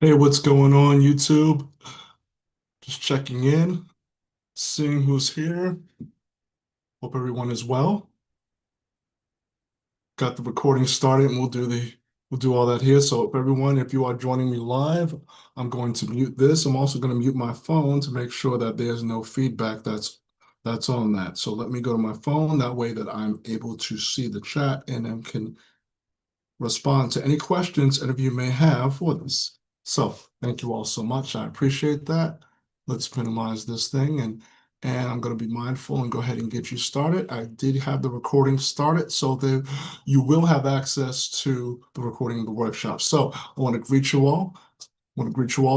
Hey, what's going on, YouTube? Just checking in, seeing who's here. Hope everyone is well. Got the recording started, and we'll do all that here. So, if you are joining me live, I'm going to mute this. I'm also going to mute my phone to make sure that there's no feedback that's on that. So let me go to my phone that way that I'm able to see the chat and then can respond to any questions any of you may have for this. So thank you all so much. I appreciate that. Let's minimize this thing and I'm going to be mindful and go ahead and get you started. I did have the recording started, so that you will have access to the recording of the workshop. So I want to greet you all.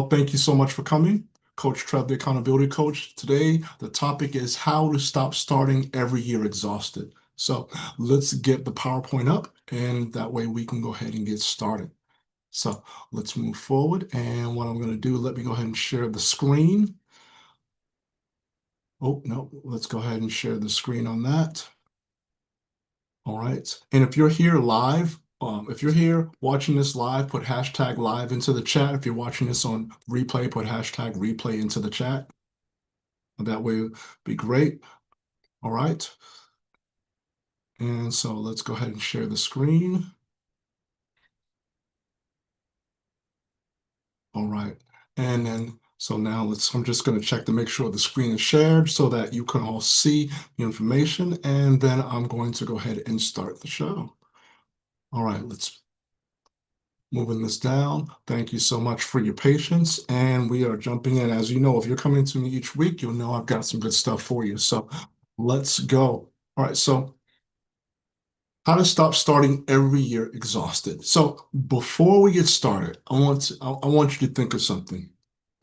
Thank you so much for coming. Coach Trev, the accountability coach. Today, the topic is how to stop starting every year exhausted. So let's get the PowerPoint up, and that way we can go ahead and get started. So let's move forward. And what I'm going to do, let me go ahead and share the screen. Oh, no, let's go ahead and share the screen on that. All right. And if you're here live, if you're here watching this live, put hashtag live into the chat. If you're watching this on replay, put hashtag replay into the chat. That way it'd be great. All right. And so let's go ahead and share the screen. All right. And then, so now I'm just going to check to make sure the screen is shared so that you can all see the information. And then I'm going to go ahead and start the show. All right, let's moving this down. Thank you so much for your patience. And we are jumping in. As you know, if you're coming to me each week, you'll know I've got some good stuff for you. So let's go. All right, so how to stop starting every year exhausted. So before we get started, I want you to think of something.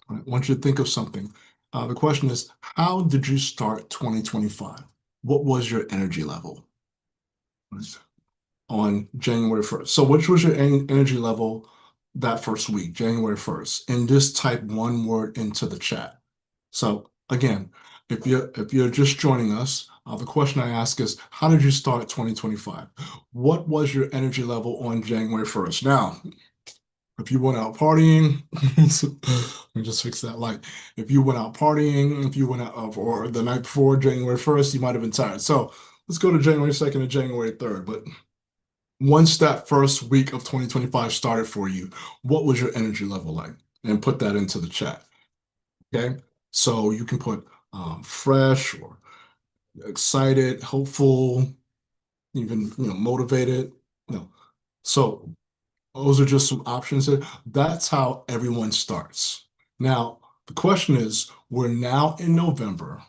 All right, I want you to think of something. The question is, how did you start 2025? What was your energy level on January 1st? So which was your energy level that first week, January 1st? And just type one word into the chat. So again, if you're just joining us, the question I ask is, how did you start 2025? What was your energy level on January 1st? Now, if you went out partying, let me just fix that light. If you went out partying, if you went out or the night before January 1st, you might have been tired. So let's go to January 2nd and January 3rd. But once that first week of 2025 started for you, what was your energy level like? And put that into the chat. Okay. So you can put fresh or excited, hopeful, even motivated. So those are just some options there. That's how everyone starts. Now, the question is, we're now in November,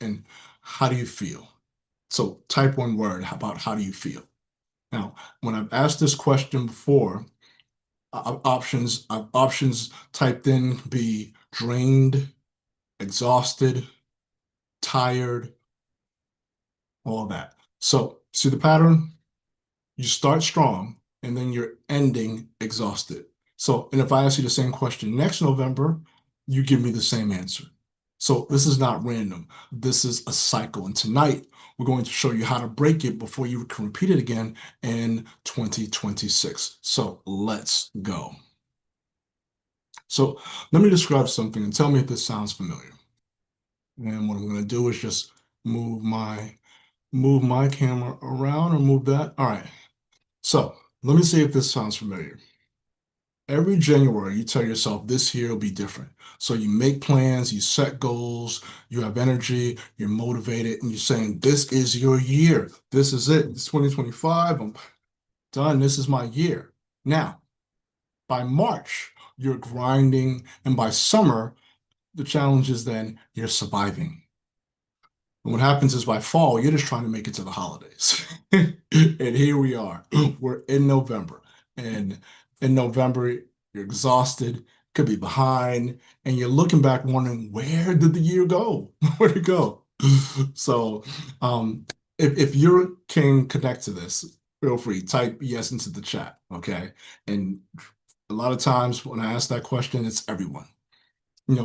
and how do you feel? So type one word about how do you feel? Now, when I've asked this question before, options typed in could be drained, exhausted, tired, all of that. So see the pattern? You start strong and then you're ending exhausted. So, and if I ask you the same question next November, you give me the same answer. So this is not random. This is a cycle. And tonight we're going to show you how to break it before you can repeat it again in 2026. So let's go. So let me describe something and tell me if this sounds familiar. And what I'm going to do is just move my camera around or move that. All right. So let me see if this sounds familiar. Every January, you tell yourself this year will be different. So you make plans, you set goals, you have energy, you're motivated, and you're saying, this is your year. This is it. It's 2025. I'm done. This is my year. Now, by March, you're grinding, and by summer, the challenge is then you're surviving. And what happens is by fall, you're just trying to make it to the holidays. And here we are. We're in November. And in November, you're exhausted, could be behind, and you're looking back wondering, where did the year go? Where'd it go? So if you can connect to this, feel free, type yes into the chat, okay? And a lot of times when I ask that question, it's everyone.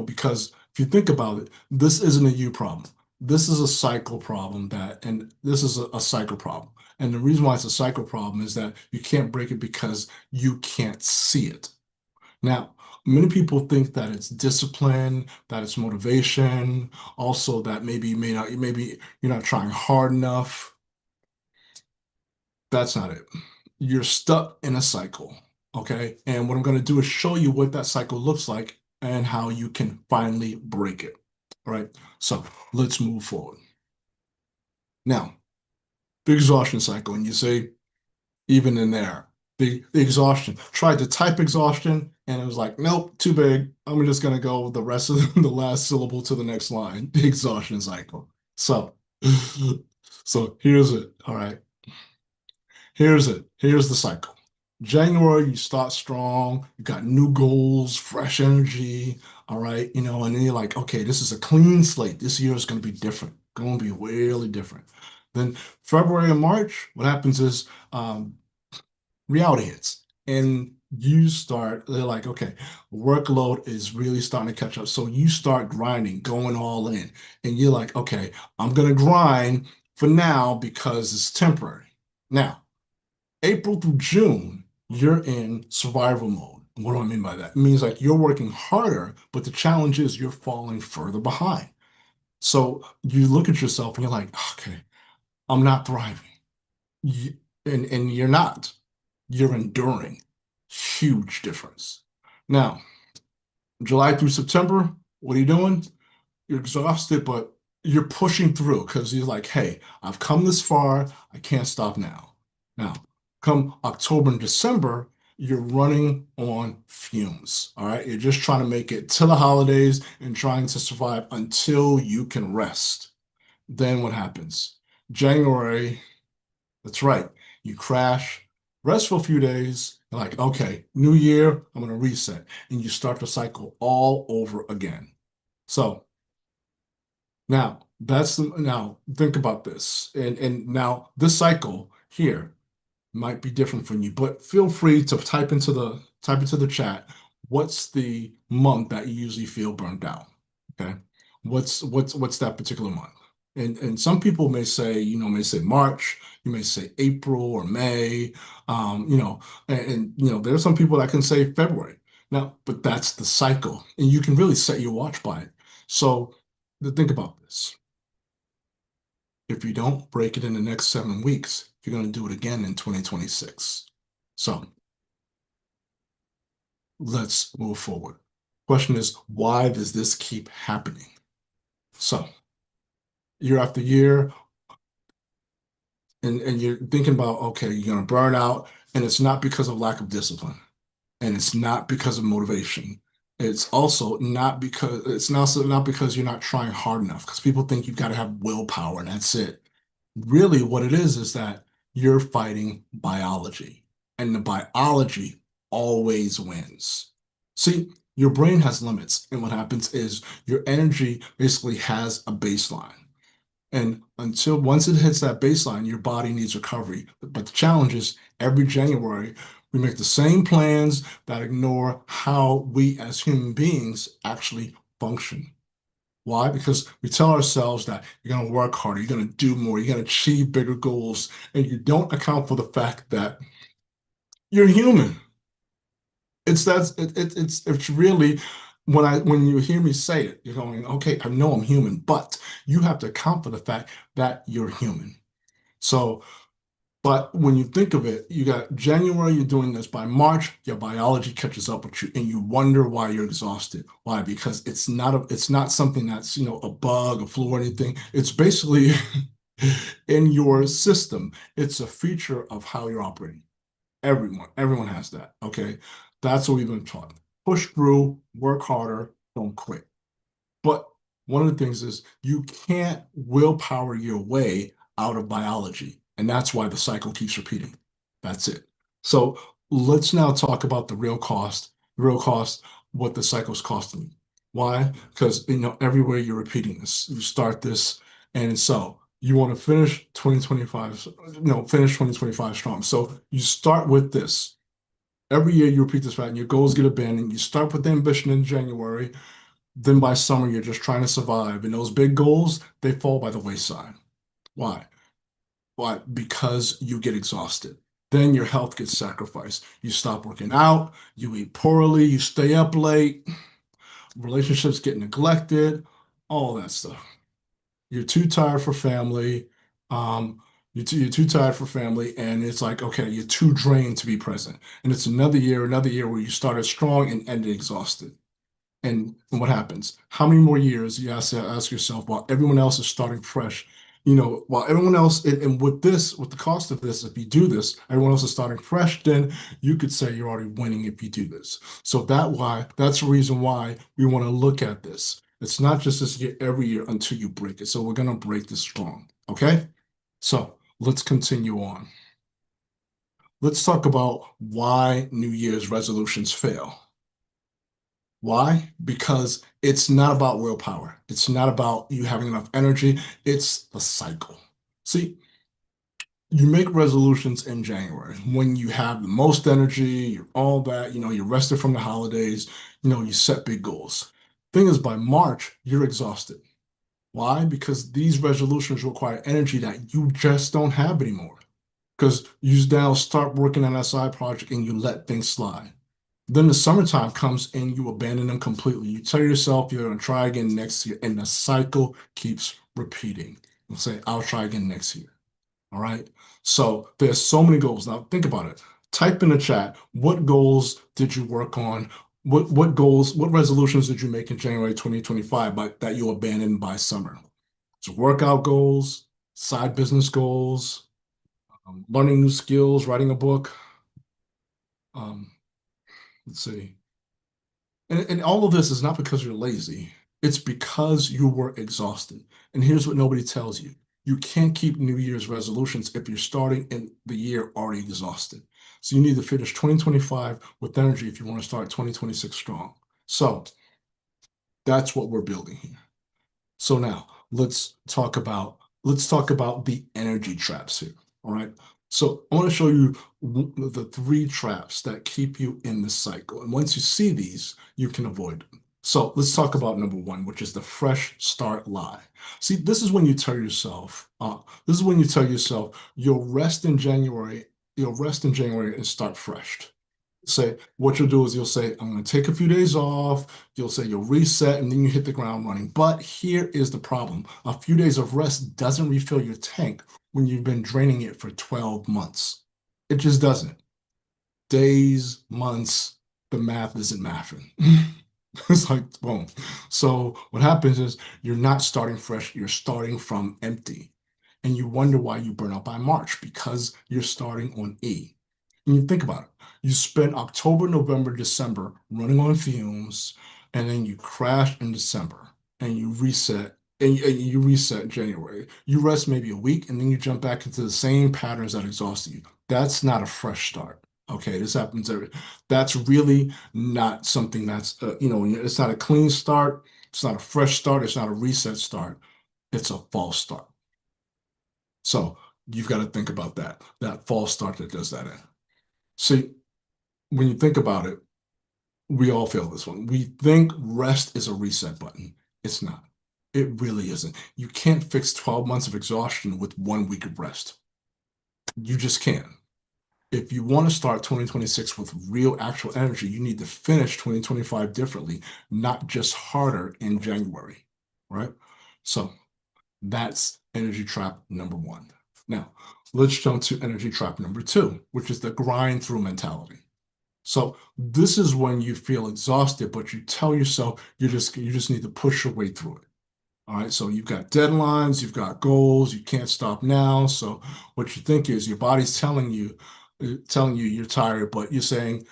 Because if you think about it, this isn't a you problem. This is a cycle problem and this is a cycle problem. And the reason why it's a cycle problem is that you can't break it because you can't see it. Now, Many people think that it's discipline, that it's motivation, also that maybe you're not trying hard enough. That's not it. You're stuck in a cycle, okay? And what I'm going to do is show you what that cycle looks like and how you can finally break it. All right, so let's move forward. Now, the exhaustion cycle, and you say, even in there, the exhaustion. Tried to type exhaustion, and it was like, nope, too big. I'm just gonna go the rest of the last syllable to the next line, the exhaustion cycle. So, so here's it. All right. Here's it. Here's the cycle. January, you start strong. You got new goals, fresh energy. All right. And then you're like, okay, this is a clean slate. This year is going to be different. Going to be really different. Then February and March, what happens is reality hits. And they're like, okay, workload is really starting to catch up. So you start grinding, going all in. And you're like, okay, I'm going to grind for now because it's temporary. Now, April through June, you're in survival mode. What do I mean by that? It means like you're working harder, but the challenge is you're falling further behind. So you look at yourself and you're like, okay, I'm not thriving. You, and you're not. You're enduring. Huge difference. Now, July through September, what are you doing? You're exhausted, but you're pushing through because you're like, hey, I've come this far. I can't stop now. Now, come October and December, you're running on fumes. All right. You're just trying to make it to the holidays and trying to survive until you can rest. Then what happens? January, that's right. You crash, rest for a few days. You're like, okay, new year, I'm going to reset. And you start the cycle all over again. So now think about this. And now this cycle here might be different from you, but feel free to type into the chat what's the month that you usually feel burned out. Okay. What's that particular month? And some people may say March, you may say April or May, and there are some people that can say February. Now, but that's the cycle, and you can really set your watch by it. So think about this. If you don't break it in the next 7 weeks, you're going to do it again in 2026. So let's move forward. Question is, why does this keep happening? So year after year, and you're thinking about, okay, you're going to burn out, and it's not because of lack of discipline, and it's not because of motivation. It's not because you're not trying hard enough, because people think you've got to have willpower and that's it. Really, what it is that you're fighting biology, and the biology always wins. See, your brain has limits, and what happens is your energy basically has a baseline. And until once it hits that baseline, your body needs recovery. But the challenge is every January, we make the same plans that ignore how we as human beings actually function. Why? Because we tell ourselves that you're going to work harder, you're going to do more, you're going to achieve bigger goals, and you don't account for the fact that you're human. It's really when you hear me say it, you're going, okay, I know I'm human, but you have to account for the fact that you're human. So, but when you think of it, you got January, you're doing this. By March, your biology catches up with you, and you wonder why you're exhausted. Why? Because it's not something that's a bug, a flu, or anything. It's basically in your system. It's a feature of how you're operating. Everyone has that. Okay, that's what we've been taught. Push through, work harder, don't quit. But one of the things is you can't willpower your way out of biology. And that's why the cycle keeps repeating. That's it. So let's now talk about real cost, what the cycle's costing you. Why? Because everywhere you're repeating this. You start this, and so you want to finish 2025, finish 2025 strong. So you start with this. Every year you repeat this pattern, your goals get abandoned. You start with the ambition in January, then by summer, you're just trying to survive. And those big goals, they fall by the wayside. Why? Why? Because you get exhausted. then your health gets sacrificed. You stop working out, you eat poorly, you stay up late, relationships get neglected, all that stuff. You're too tired for family. Um, you're too tired for family, and it's like, okay, you're too drained to be present. And it's another year where you started strong and ended exhausted. And what happens? How many more years you have to ask yourself while everyone else is starting fresh? While everyone else, and with the cost of this, if you do this, everyone else is starting fresh, then you could say you're already winning if you do this. So that's the reason why we want to look at this. It's not just this year, every year until you break it. So we're going to break this strong. Okay? So let's continue on. Let's talk about why New Year's resolutions fail. Why? Because it's not about willpower. It's not about you having enough energy. It's the cycle. See, you make resolutions in January when you have the most energy, you're all that, you're rested from the holidays, you set big goals. Thing is, by March, you're exhausted. Why? Because these resolutions require energy that you just don't have anymore. Because you now start working on that side project and you let things slide. Then the summertime comes and you abandon them completely. You tell yourself you're going to try again next year, and the cycle keeps repeating. You say, I'll try again next year. All right. So there's so many goals. Now think about it. Type in the chat, what goals did you work on? What resolutions did you make in January 2025 that you abandoned by summer? So workout goals, side business goals, learning new skills, writing a book. Um, let's see. And all of this is not because you're lazy. It's because you were exhausted. And here's what nobody tells you. You can't keep New Year's resolutions if you're starting in the year already exhausted. So you need to finish 2025 with energy if you want to start 2026 strong. So that's what we're building here. So now let's talk about the energy traps here. All right. So I want to show you the three traps that keep you in the cycle. And once you see these, you can avoid them. So let's talk about number one, which is the fresh start lie. See, this is when you tell yourself you'll rest in January and start fresh. Say what you'll do is you'll say, I'm going to take a few days off. You'll say you'll reset and then you hit the ground running. But here is the problem. A few days of rest doesn't refill your tank when you've been draining it for 12 months. It just doesn't. Days, months, the math isn't mathing. It's like, boom. So what happens is you're not starting fresh, you're starting from empty. And you wonder why you burn out by March because you're starting on E. And you think about it. You spend October, November, December running on fumes, and then you crash in December and you reset and you reset in January. You rest maybe a week and then you jump back into the same patterns that exhausted you. That's not a fresh start. Okay, this happens that's really not something it's not a clean start, it's not a fresh start, it's not a reset start, it's a false start. So you've got to think about that false start that does that in. See, when you think about it, we all feel this one. We think rest is a reset button. It's not. It really isn't. You can't fix 12 months of exhaustion with 1 week of rest. You just can't. If you want to start 2026 with real actual energy, you need to finish 2025 differently, not just harder in January, right? So that's energy trap number one. Now, let's jump to energy trap number two, which is the grind through mentality. So this is when you feel exhausted, but you tell yourself you just need to push your way through it. All right, so you've got deadlines, you've got goals, you can't stop now. So what you think is your body's telling you you're tired, but you're saying,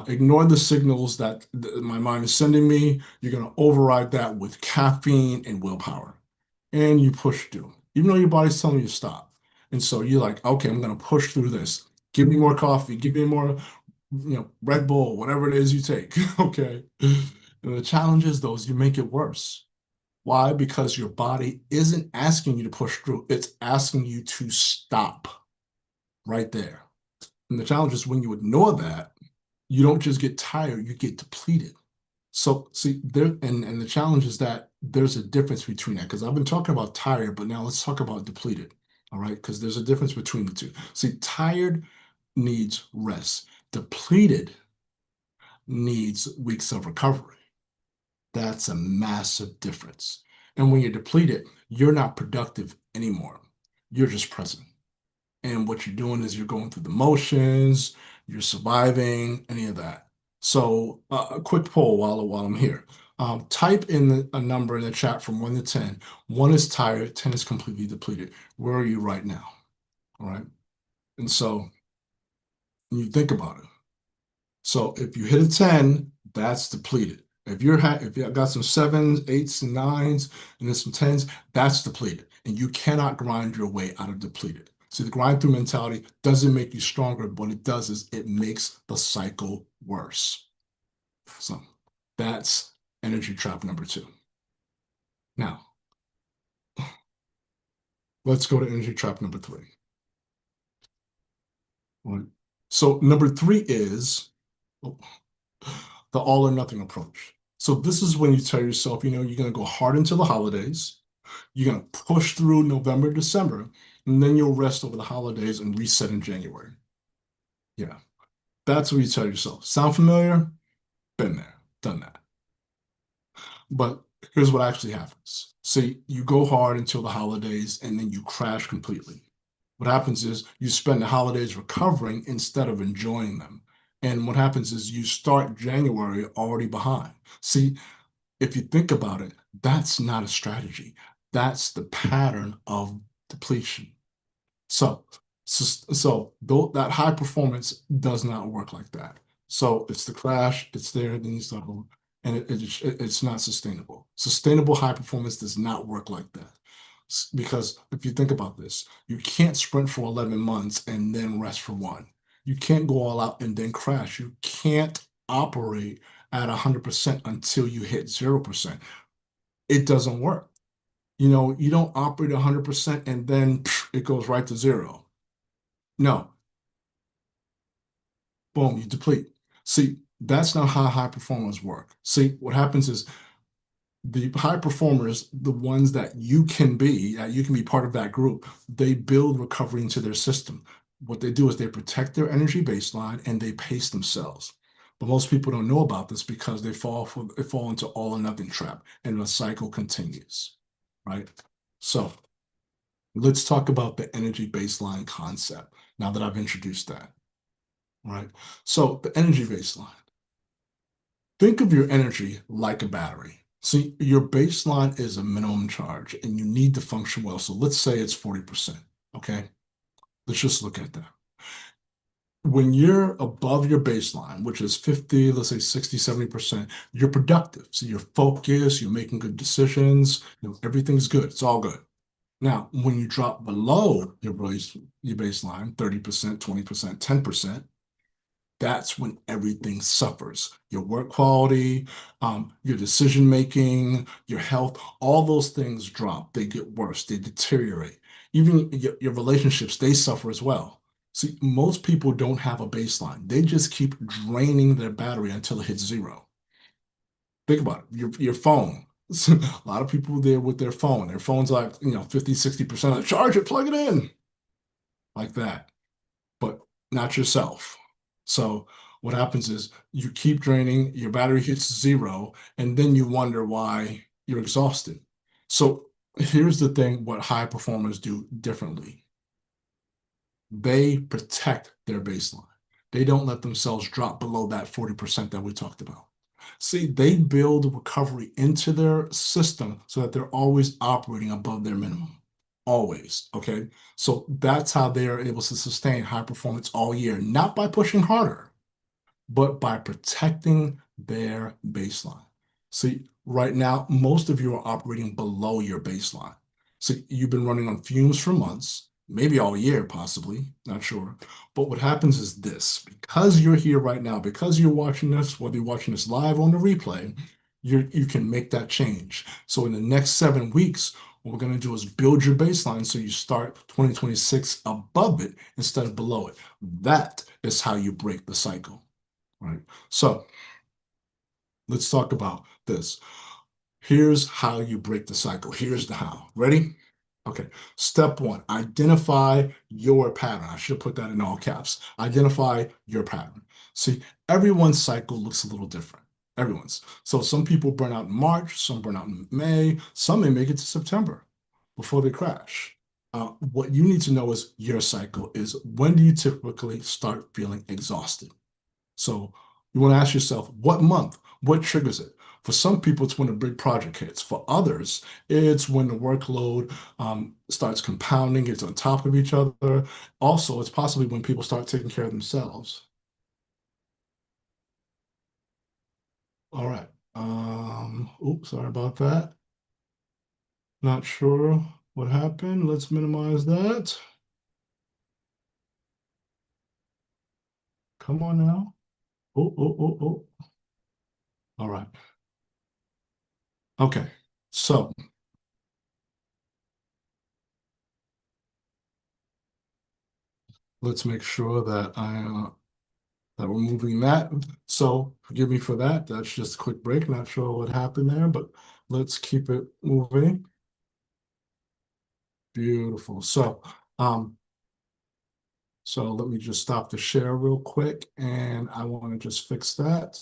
ignore the signals that my mind is sending me. You're going to override that with caffeine and willpower. And you push through, even though your body's telling you to stop. And so you're like, okay, I'm going to push through this. Give me more coffee, give me more, Red Bull, whatever it is you take. Okay. And the challenge is those you make it worse. Why? Because your body isn't asking you to push through, it's asking you to stop right there. And the challenge is when you ignore that, you don't just get tired, you get depleted. So see and the challenge is that there's a difference between that because I've been talking about tired, but now let's talk about depleted. All right, because there's a difference between the two. See, tired needs rest. Depleted needs weeks of recovery. That's a massive difference. And when you're depleted, you're not productive anymore. You're just present. And what you're doing is you're going through the motions, you're surviving, any of that. So a quick poll while I'm here. Type in a number in the chat from 1 to 10. 1 is tired, 10 is completely depleted. Where are you right now? All right. And so when you think about it, so if you hit a 10, that's depleted. If you got some 7s, 8s, and 9s, and then some 10s, that's depleted. And you cannot grind your way out of depleted. See, the grind through mentality doesn't make you stronger, but what it does is it makes the cycle worse. So that's energy trap number 2. Now, let's go to energy trap number 3. Right. So number 3 is the all or nothing approach. So this is when you tell yourself, you're going to go hard into the holidays. You're going to push through November, December, and then you'll rest over the holidays and reset in January. Yeah, that's what you tell yourself. Sound familiar? Been there, done that. But here's what actually happens. See, you go hard until the holidays and then you crash completely. What happens is you spend the holidays recovering instead of enjoying them. And what happens is you start January already behind. See, if you think about it, that's not a strategy. That's the pattern of depletion. So that high performance does not work like that. So it's the crash, it's there, then you start over, and it's not sustainable. Sustainable high performance does not work like that. Because if you think about this, you can't sprint for 11 months and then rest for 1. You can't go all out and then crash. You can't operate at 100% until you hit 0%. It doesn't work. You don't operate 100% and then it goes right to 0. No. Boom, you deplete. See, that's not how high performers work. See, what happens is the high performers, the ones that you can be part of that group, they build recovery into their system. What they do is they protect their energy baseline and they pace themselves. But most people don't know about this because they fall into all or nothing trap and the cycle continues, right? So let's talk about the energy baseline concept now that I've introduced that, right? So the energy baseline. Think of your energy like a battery. See, your baseline is a minimum charge and you need to function well. So let's say it's 40%, okay? Let's just look at that. When you're above your baseline, which is 50, let's say 60, 70%, you're productive. So you're focused, you're making good decisions, everything's good, it's all good. Now, when you drop below your baseline, 30%, 20%, 10%, that's when everything suffers. Your work quality, your decision-making, your health, all those things drop. They get worse, they deteriorate. Even your relationships, they suffer as well. See, most people don't have a baseline. They just keep draining their battery until it hits 0. Think about it, your phone. A lot of people there with their phone. Their phone's like, 50, 60%. Charge it, plug it in. Like that. But not yourself. So what happens is you keep draining, your battery hits 0, and then you wonder why you're exhausted. So here's the thing, what high performers do differently. They protect their baseline. They don't let themselves drop below that 40% that we talked about. See, they build recovery into their system so that they're always operating above their minimum. Always, okay? So that's how they are able to sustain high performance all year, not by pushing harder, but by protecting their baseline. See, right now, most of you are operating below your baseline. So you've been running on fumes for months, maybe all year, possibly, not sure. But what happens is this, because you're here right now, because you're watching this, whether you're watching this live on the replay, you can make that change. So in the next 7 weeks, what we're going to do is build your baseline so you start 2026 above it instead of below it. That is how you break the cycle, right? So let's talk about this. Here's how you break the cycle. Here's the how. Ready? Okay, step one, identify your pattern. I should have put that in all caps. Identify your pattern. See, everyone's cycle looks a little different. Everyone's. So some people burn out in March, some burn out in May, some may make it to September before they crash. What you need to know is your cycle is when do you typically start feeling exhausted? So you want to ask yourself, what month? What triggers it? For some people, it's when a big project hits. For others, it's when the workload starts compounding, it's on top of each other. Also, it's possibly when people start taking care of themselves. All right. Oops, sorry about that. Not sure what happened. Let's minimize that. Come on now. Oh, oh, oh, oh. All right. Okay. So let's make sure that we're moving that. So forgive me for that. That's just a quick break. Not sure what happened there, but let's keep it moving. Beautiful. So let me just stop the share real quick, and I want to just fix that.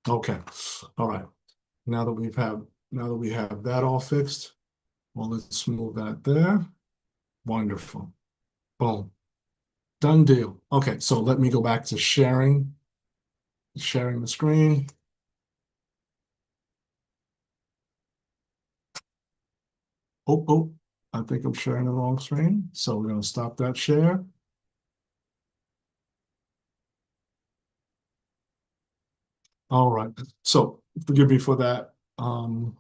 Okay. All right. Now that we have that all fixed, well, let's move that there. Wonderful. Boom. Done deal. Okay, so let me go back to sharing the screen. Oh, oh, I think I'm sharing the wrong screen. So we're going to stop that share. All right. So forgive me for that. All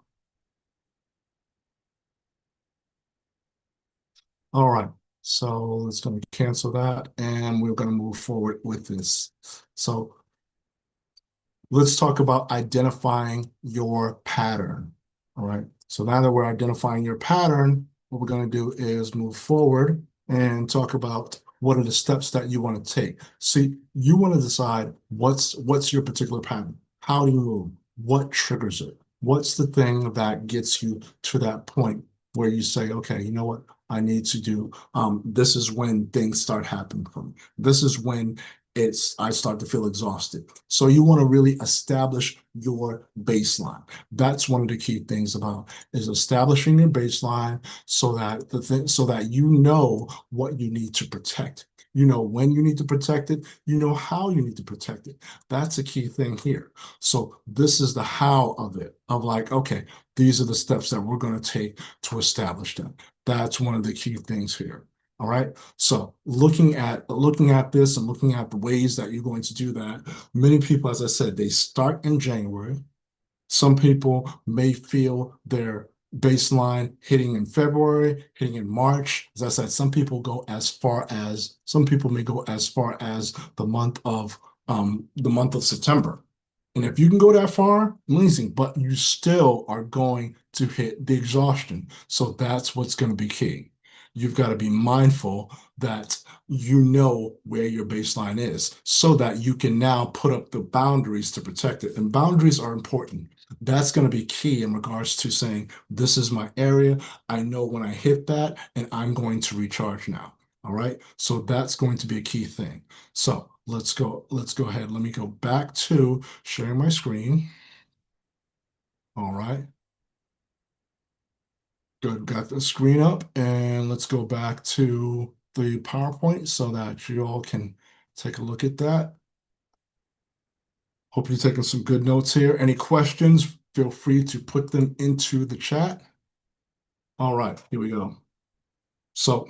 right. So it's going to cancel that, and we're going to move forward with this. So let's talk about identifying your pattern. All right. So now that we're identifying your pattern, what we're going to do is move forward and talk about what are the steps that you want to take. See, you want to decide what's your particular pattern. How do you move? What triggers it? What's the thing that gets you to that point where you say, okay, you know what? I need to do. This is when things start happening for me. This is when I start to feel exhausted. So you want to really establish your baseline. That's one of the key things about is establishing your baseline so that you know what you need to protect. You know when you need to protect it, you know how you need to protect it. That's a key thing here. So this is the how of it, of like, okay, these are the steps that we're going to take to establish them. That's one of the key things here. All right. So looking at this and looking at the ways that you're going to do that, many people, as I said, they start in January. Some people may feel their baseline hitting in February, hitting in March. As I said, some people may go as far as the month of September. And if you can go that far, amazing, but you still are going to hit the exhaustion. So that's what's going to be key. You've got to be mindful that you know where your baseline is so that you can now put up the boundaries to protect it. And boundaries are important. That's going to be key in regards to saying, this is my area. I know when I hit that, and I'm going to recharge now. All right. So that's going to be a key thing. So let's go ahead. Let me go back to sharing my screen. All right. Good, got the screen up, and let's go back to the PowerPoint so that you all can take a look at that. Hope you're taking some good notes here. Any questions, feel free to put them into the chat. All right, here we go. So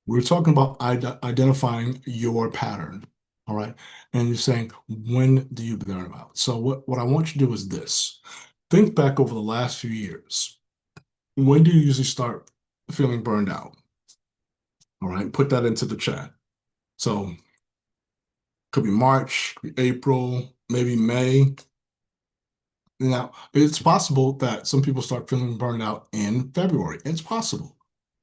we're talking about identifying your pattern, all right? And you're saying, when do you burn out? So what I want you to do is this. Think back over the last few years. When do you usually start feeling burned out? All right, put that into the chat. So could be March, could be April, maybe May. Now, it's possible that some people start feeling burned out in February. It's possible.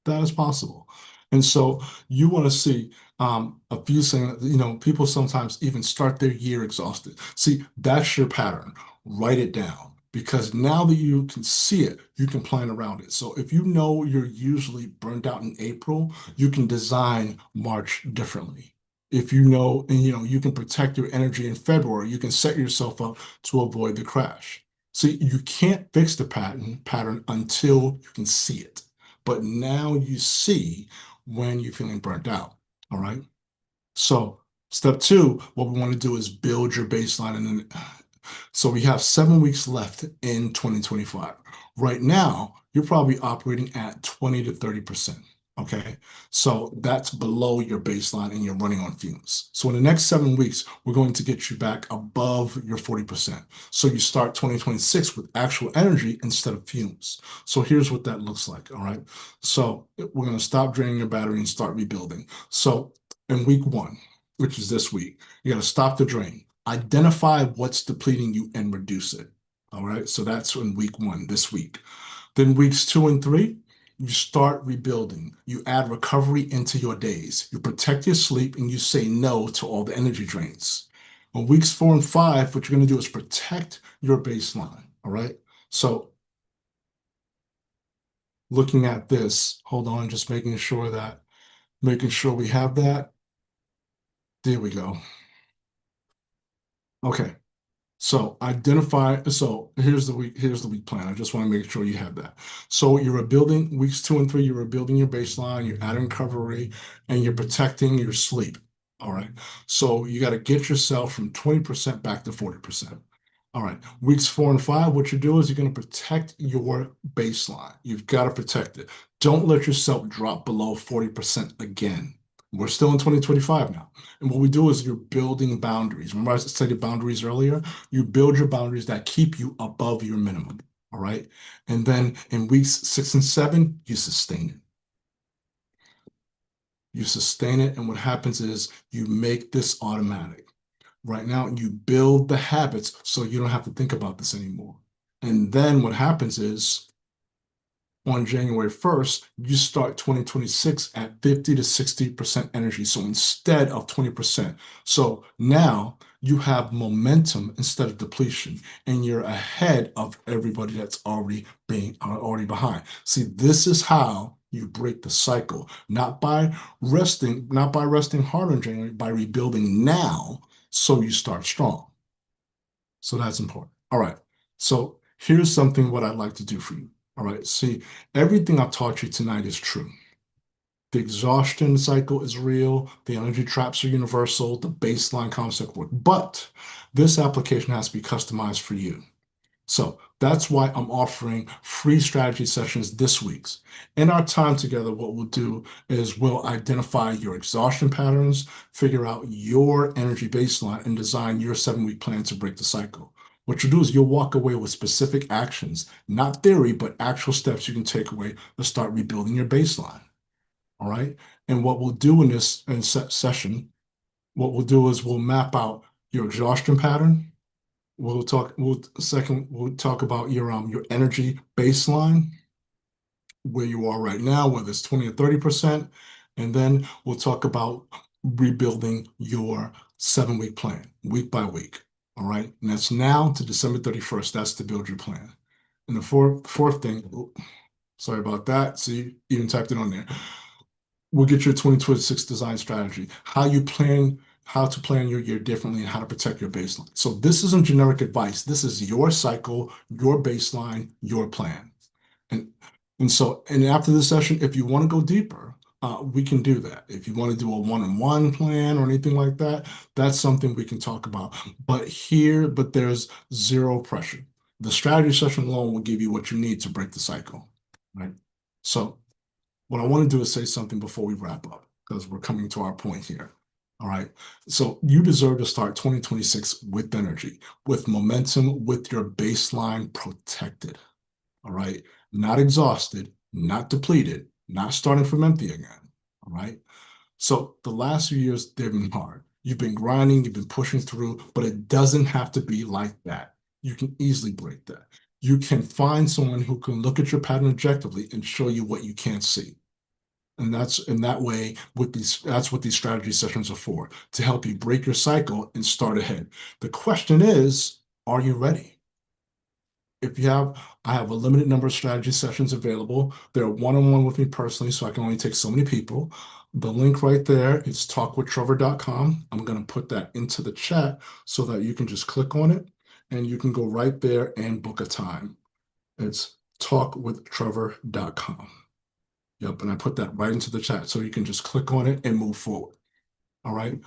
That is possible. And so you want to see, A few saying, people sometimes even start their year exhausted. See, that's your pattern. Write it down because now that you can see it, you can plan around it. So if you know you're usually burned out in April, you can design March differently. If you know, and you can protect your energy in February, you can set yourself up to avoid the crash. See, you can't fix the pattern until you can see it. But now you see when you're feeling burnt out. All right. So step two, what we want to do is build your baseline. And then, so we have 7 weeks left in 2025. Right now, you're probably operating at 20 to 30%. Okay. So that's below your baseline and you're running on fumes. So in the next 7 weeks, we're going to get you back above your 40%. So you start 2026 with actual energy instead of fumes. So here's what that looks like. All right. So we're going to stop draining your battery and start rebuilding. So in week one, which is this week, you got to stop the drain, identify what's depleting you and reduce it. All right. So that's in week one, this week. Then weeks 2 and 3, you start rebuilding. You add recovery into your days. You protect your sleep and you say no to all the energy drains. On weeks 4 and 5, what you're going to do is protect your baseline. All right. So looking at this, hold on, just making sure we have that. There we go. Okay. So here's the week plan. I just want to make sure you have that. So you're rebuilding weeks 2 and 3, you're rebuilding your baseline, you're adding recovery, and you're protecting your sleep. All right. So you got to get yourself from 20% back to 40%. All right. Weeks 4 and 5, what you do is you're going to protect your baseline. You've got to protect it. Don't let yourself drop below 40% again. We're still in 2025 now. And what we do is you're building boundaries. Remember I stated boundaries earlier? You build your boundaries that keep you above your minimum. All right. And then in weeks 6 and 7, you sustain it. You sustain it. And what happens is you make this automatic. Right now, you build the habits so you don't have to think about this anymore. And then what happens is on January 1st, you start 2026 at 50 to 60% energy. So instead of 20%. So now you have momentum instead of depletion, and you're ahead of everybody that's already behind. See, this is how you break the cycle, not by resting hard on January, by rebuilding now so you start strong. So that's important. All right. So here's something what I'd like to do for you. All right. See, everything I've taught you tonight is true. The exhaustion cycle is real. The energy traps are universal. The baseline concept work. But this application has to be customized for you. So that's why I'm offering free strategy sessions this week. In our time together, what we'll do is we'll identify your exhaustion patterns, figure out your energy baseline, and design your 7-week plan to break the cycle. What you'll do is you'll walk away with specific actions, not theory, but actual steps you can take away to start rebuilding your baseline. All right. And what we'll do in this session, what we'll do is we'll map out your exhaustion pattern. We'll talk about your energy baseline, where you are right now, whether it's 20 or 30%. And then we'll talk about rebuilding your 7-week plan, week by week. All right. And that's now to December 31st. That's to build your plan. And the fourth thing, sorry about that. See, even typed it on there. We'll get your 2026 design strategy, how to plan your year differently and how to protect your baseline. So this isn't generic advice. This is your cycle, your baseline, your plan. And after this session, if you want to go deeper, we can do that. If you want to do a one-on-one plan or anything like that, that's something we can talk about. But there's zero pressure. The strategy session alone will give you what you need to break the cycle, right? So what I want to do is say something before we wrap up, because we're coming to our point here. All right. So you deserve to start 2026 with energy, with momentum, with your baseline protected. All right. Not exhausted, not depleted, not starting from empty again. All right. So the last few years, they've been hard. You've been grinding, you've been pushing through, but it doesn't have to be like that. You can easily break that. You can find someone who can look at your pattern objectively and show you what you can't see. And that's in that way that's what these strategy sessions are for, to help you break your cycle and start ahead. The question is, are you ready? I have a limited number of strategy sessions available. They're one-on-one with me personally, so I can only take so many people. The link right there is talkwithtrevor.com. I'm going to put that into the chat so that you can just click on it and you can go right there and book a time. It's talkwithtrevor.com. Yep, and I put that right into the chat so you can just click on it and move forward. All right.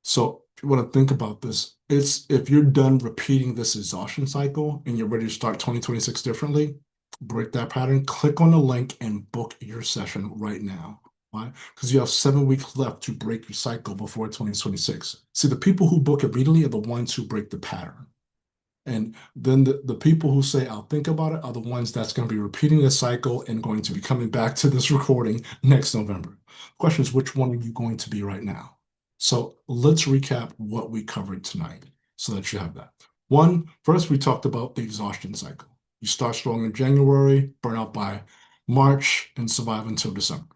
So if you want to think about this, it's if you're done repeating this exhaustion cycle and you're ready to start 2026 differently, break that pattern, click on the link and book your session right now. Why? Because you have 7 weeks left to break your cycle before 2026. See, the people who book immediately are the ones who break the pattern. And then the people who say, I'll think about it, are the ones that's going to be repeating the cycle and going to be coming back to this recording next November. Question is, which one are you going to be right now? So let's recap what we covered tonight so that you have that. First, we talked about the exhaustion cycle. You start strong in January, burn out by March, and survive until December.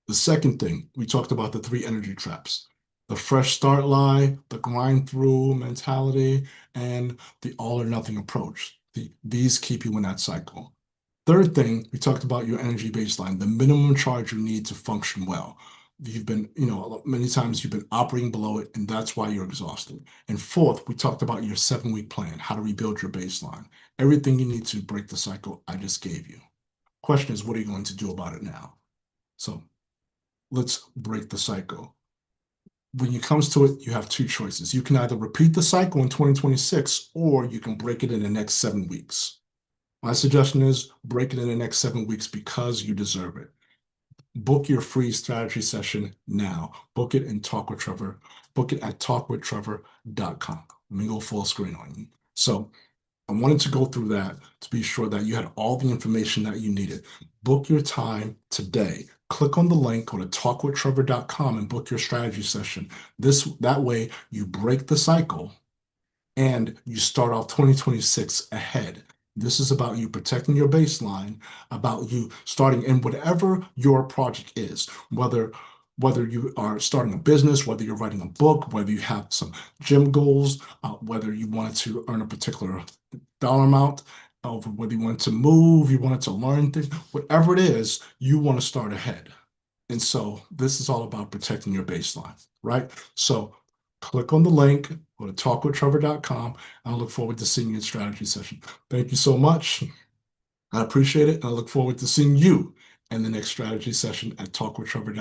The second thing, we talked about the 3 energy traps: the fresh start lie, the grind through mentality, and the all or nothing approach. These keep you in that cycle. Third thing, we talked about your energy baseline, the minimum charge you need to function well. You've been, many times you've been operating below it, and that's why you're exhausted. And fourth, we talked about your 7-week plan, how to rebuild your baseline. Everything you need to break the cycle I just gave you. Question is, what are you going to do about it now? So let's break the cycle. When it comes to it, you have 2 choices. You can either repeat the cycle in 2026, or you can break it in the next 7 weeks. My suggestion is break it in the next 7 weeks because you deserve it. Book your free strategy session now. Book it in Talk with Trevor. Book it at talkwithtrevor.com. Let me go full screen on you. So I wanted to go through that to be sure that you had all the information that you needed. Book your time today. Click on the link, go to talkwithtrevor.com and book your strategy session. That way you break the cycle and you start off 2026 ahead. This is about you protecting your baseline, about you starting in whatever your project is, whether you are starting a business, whether you're writing a book, whether you have some gym goals, whether you wanted to earn a particular dollar amount, whether you wanted to move, you wanted to learn things, whatever it is, you want to start ahead. And so this is all about protecting your baseline, right? So click on the link, go to talkwithtrevor.com, and I look forward to seeing you in strategy session. Thank you so much. I appreciate it, and I look forward to seeing you in the next strategy session at talkwithtrevor.com.